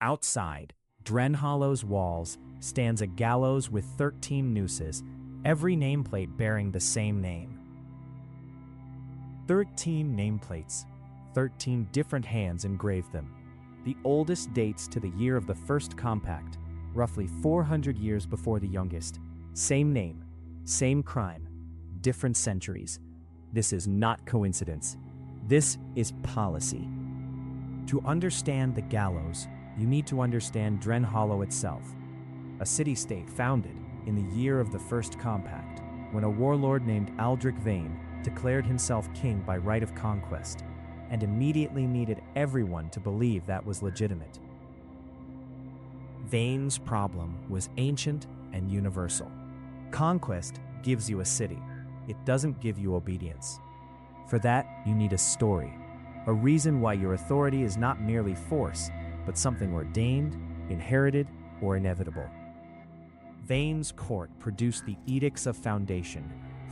Outside Drenhollow's walls stands a gallows with 13 nooses, every nameplate bearing the same name. 13 nameplates, 13 different hands engraved them. The oldest dates to the year of the first compact, roughly 400 years before the youngest. Same name, same crime, different centuries. This is not coincidence. This is policy. To understand the gallows, you need to understand Drenhollow itself, a city-state founded in the year of the first compact, when a warlord named Aldrich Vane declared himself king by right of conquest, and immediately needed everyone to believe that was legitimate. Vane's problem was ancient and universal. Conquest gives you a city. It doesn't give you obedience. For that, you need a story, a reason why your authority is not merely force, but something ordained, inherited, or inevitable. Vane's court produced the Edicts of Foundation,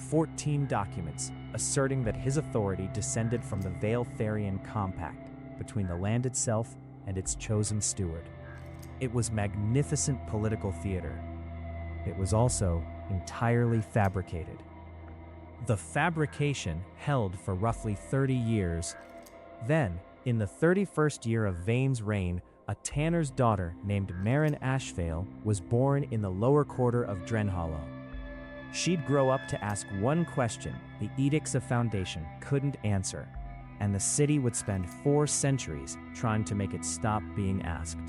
14 documents asserting that his authority descended from the Vale-Therian Compact between the land itself and its chosen steward. It was magnificent political theater. It was also entirely fabricated. The fabrication held for roughly 30 years. Then, in the 31st year of Vane's reign, a tanner's daughter named Maren Ashvale was born in the lower quarter of Drenhollow. She'd grow up to ask one question the Edicts of Foundation couldn't answer, and the city would spend 4 centuries trying to make it stop being asked.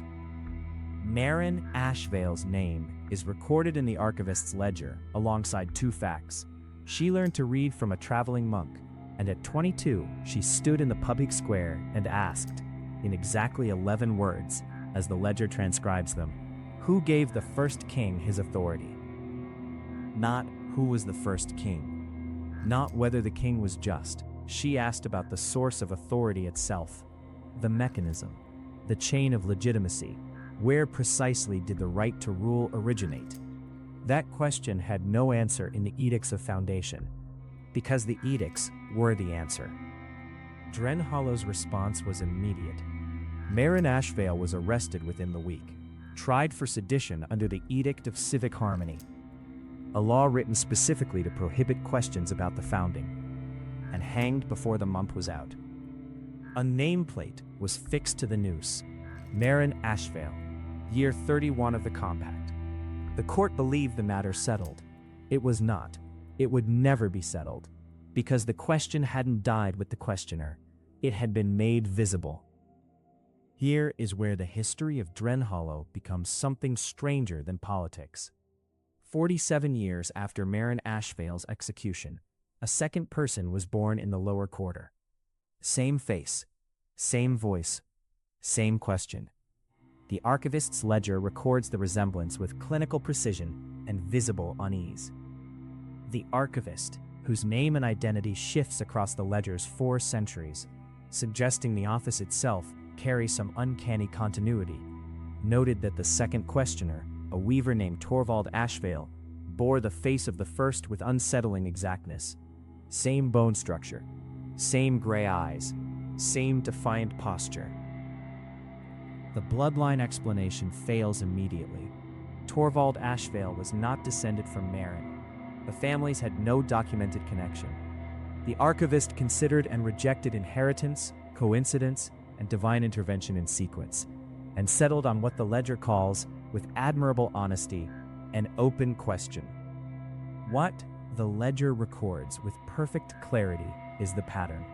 Maren Ashvale's name is recorded in the archivist's ledger alongside 2 facts. She learned to read from a traveling monk, and at 22, she stood in the public square and asked, in exactly 11 words, as the ledger transcribes them, who gave the first king his authority? Not who was the first king. Not whether the king was just. She asked about the source of authority itself, the mechanism, the chain of legitimacy. Where precisely did the right to rule originate? That question had no answer in the Edicts of Foundation, because the edicts were the answer. Drenhollow's response was immediate. Maren Ashvale was arrested within the week, tried for sedition under the Edict of Civic Harmony, a law written specifically to prohibit questions about the founding, and hanged before the month was out. A nameplate was fixed to the noose, Maren Ashvale, year 31 of the compact. The court believed the matter settled. It was not. It would never be settled, because the question hadn't died with the questioner. It had been made visible. Here is where the history of Drenhollow becomes something stranger than politics. 47 years after Maren Ashvale's execution, a second person was born in the lower quarter. Same face, same voice, same question. The archivist's ledger records the resemblance with clinical precision and visible unease. The archivist, whose name and identity shifts across the ledger's 4 centuries, suggesting the office itself carries some uncanny continuity, noted that the second questioner, a weaver named Torvald Ashvale, bore the face of the first with unsettling exactness. Same bone structure, same gray eyes, same defiant posture. The bloodline explanation fails immediately. Torvald Ashvale was not descended from Maren. The families had no documented connection. The archivist considered and rejected inheritance, coincidence, and divine intervention in sequence, and settled on what the ledger calls, with admirable honesty, an open question. What the ledger records with perfect clarity is the pattern.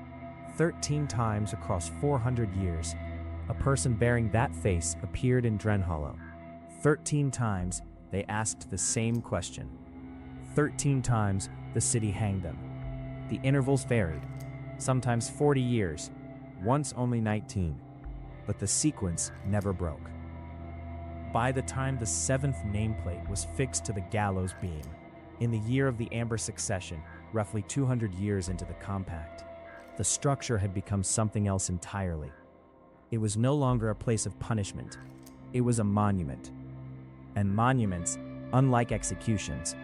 13 times across 400 years, a person bearing that face appeared in Drenhollow. 13 times they asked the same question. 13 times the city hanged them. The intervals varied, sometimes 40 years, once only 19, but the sequence never broke. By the time the 7th nameplate was fixed to the gallows beam, in the year of the Amber Succession, roughly 200 years into the compact, the structure had become something else entirely. It was no longer a place of punishment. It was a monument. And monuments, unlike executions,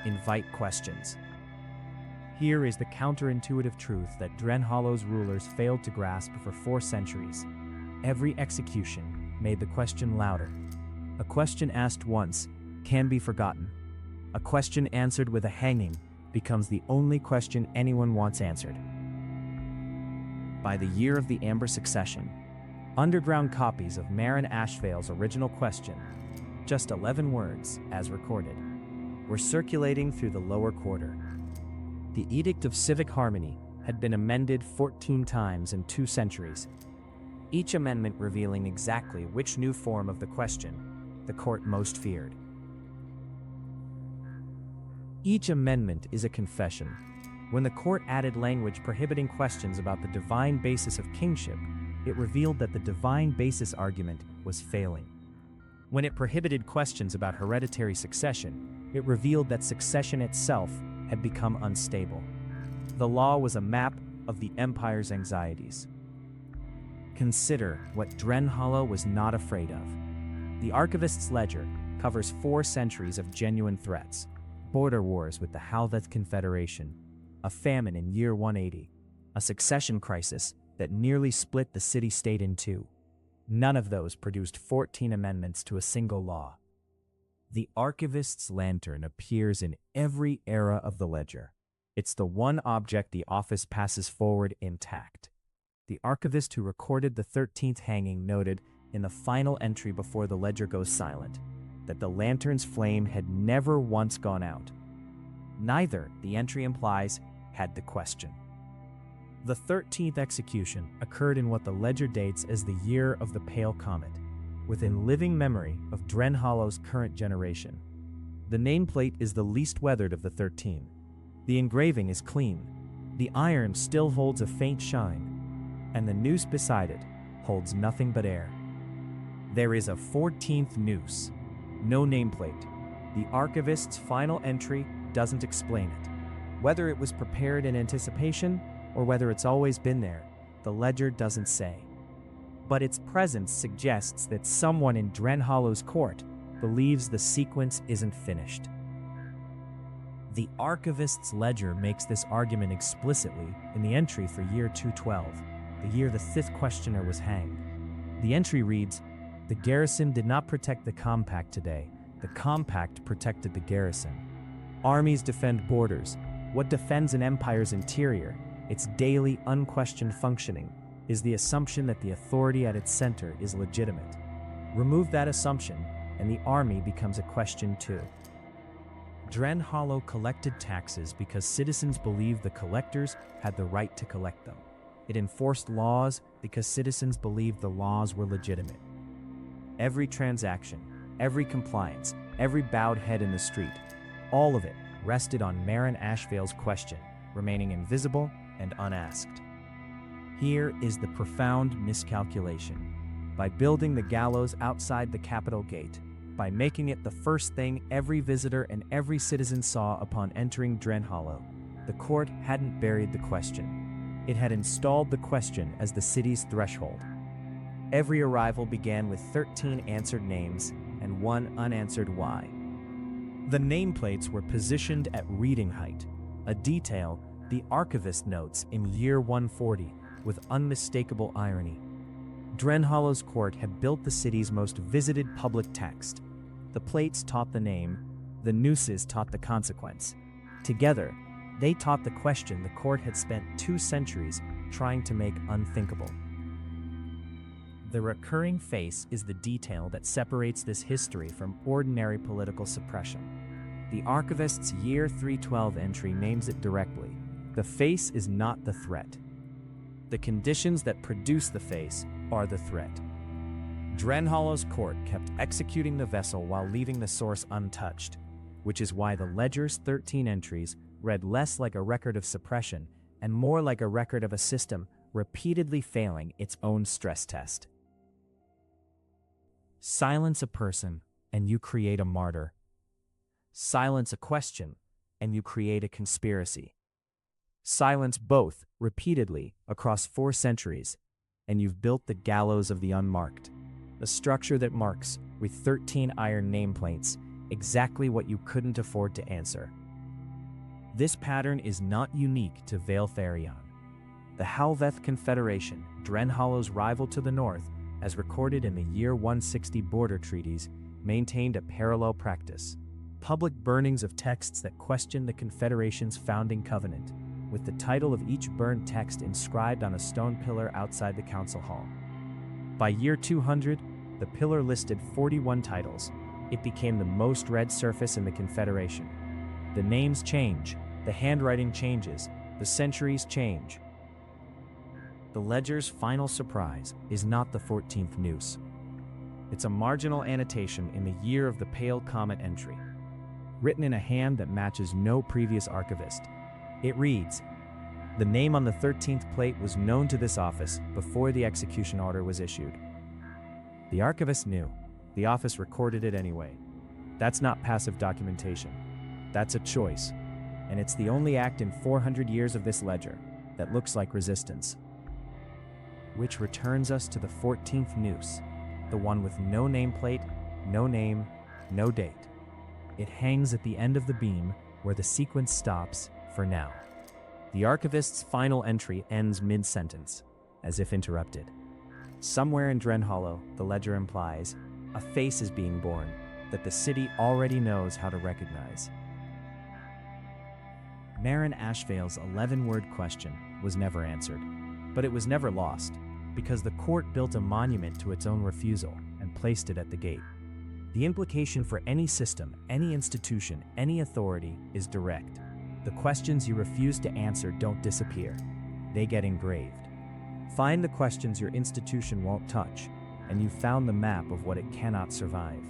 invite questions. Here is the counterintuitive truth that Drenhollow's rulers failed to grasp for 4 centuries. Every execution made the question louder. A question asked once can be forgotten. A question answered with a hanging becomes the only question anyone wants answered. By the year of the Amber Succession, underground copies of Marin Ashvale's original question, just 11 words, as recorded, were circulating through the lower quarter. The Edict of Civic Harmony had been amended 14 times in 2 centuries, each amendment revealing exactly which new form of the question the court most feared. Each amendment is a confession. When the court added language prohibiting questions about the divine basis of kingship, it revealed that the divine basis argument was failing. When it prohibited questions about hereditary succession, it revealed that succession itself had become unstable. The law was a map of the empire's anxieties. Consider what Drenhollow was not afraid of. The archivist's ledger covers 4 centuries of genuine threats: border wars with the Helvetic Confederation, a famine in year 180, a succession crisis that nearly split the city-state in 2. None of those produced 14 amendments to a single law. The archivist's lantern appears in every era of the ledger. It's the one object the office passes forward intact. The archivist who recorded the 13th hanging noted in the final entry before the ledger goes silent that the lantern's flame had never once gone out. Neither, the entry implies, had the question. The 13th execution occurred in what the ledger dates as the year of the Pale Comet, within living memory of Drenhollow's current generation. The nameplate is the least weathered of the 13. The engraving is clean. The iron still holds a faint shine, and the noose beside it holds nothing but air. There is a 14th noose. No nameplate. The archivist's final entry doesn't explain it. Whether it was prepared in anticipation or whether it's always been there, the ledger doesn't say. But its presence suggests that someone in Drenhollow's court believes the sequence isn't finished. The archivist's ledger makes this argument explicitly in the entry for year 212, the year the 5th questioner was hanged. The entry reads, "The garrison did not protect the compact today. The compact protected the garrison." Armies defend borders. What defends an empire's interior, its daily, unquestioned functioning, is the assumption that the authority at its center is legitimate. Remove that assumption, and the army becomes a question too. Drenhollow collected taxes because citizens believed the collectors had the right to collect them. It enforced laws because citizens believed the laws were legitimate. Every transaction, every compliance, every bowed head in the street, all of it rested on Marin Ashvale's question, remaining invisible and unasked. Here is the profound miscalculation. By building the gallows outside the Capitol gate, by making it the first thing every visitor and every citizen saw upon entering Drenhollow, the court hadn't buried the question. It had installed the question as the city's threshold. Every arrival began with 13 answered names and 1 unanswered why. The nameplates were positioned at reading height, a detail the archivist notes in year 140 with unmistakable irony. Drenhollow's court had built the city's most visited public text. The plates taught the name, the nooses taught the consequence. Together, they taught the question the court had spent 2 centuries trying to make unthinkable. The recurring face is the detail that separates this history from ordinary political suppression. The archivist's year 312 entry names it directly. The face is not the threat. The conditions that produce the face are the threat. Drenhollow's court kept executing the vessel while leaving the source untouched, which is why the ledger's 13 entries read less like a record of suppression and more like a record of a system repeatedly failing its own stress test. Silence a person, and you create a martyr. Silence a question, and you create a conspiracy. Silence both repeatedly across 4 centuries, and you've built the gallows of the unmarked, a structure that marks, with 13 iron nameplates, exactly what you couldn't afford to answer. This pattern is not unique to Vale Therion. The Helvetic Confederation, Drenhollow's rival to the north, as recorded in the year 160 border treaties, maintained a parallel practice. Public burnings of texts that questioned the Confederation's founding covenant, with the title of each burned text inscribed on a stone pillar outside the council hall. By year 200, the pillar listed 41 titles. It became the most read surface in the Confederation. The names change, the handwriting changes, the centuries change. The ledger's final surprise is not the 14th noose. It's a marginal annotation in the year of the pale comet entry, written in a hand that matches no previous archivist. It reads, "The name on the 13th plate was known to this office before the execution order was issued." The archivist knew. The office recorded it anyway. That's not passive documentation. That's a choice. And it's the only act in 400 years of this ledger that looks like resistance. Which returns us to the 14th noose, the one with no nameplate, no name, no date. It hangs at the end of the beam where the sequence stops for now. The archivist's final entry ends mid-sentence, as if interrupted. Somewhere in Drenhollow, the ledger implies, a face is being born that the city already knows how to recognize. Marin Ashvale's 11-word question was never answered, but it was never lost, because the court built a monument to its own refusal and placed it at the gate. The implication for any system, any institution, any authority is direct. The questions you refuse to answer don't disappear. They get engraved. Find the questions your institution won't touch, and you've found the map of what it cannot survive.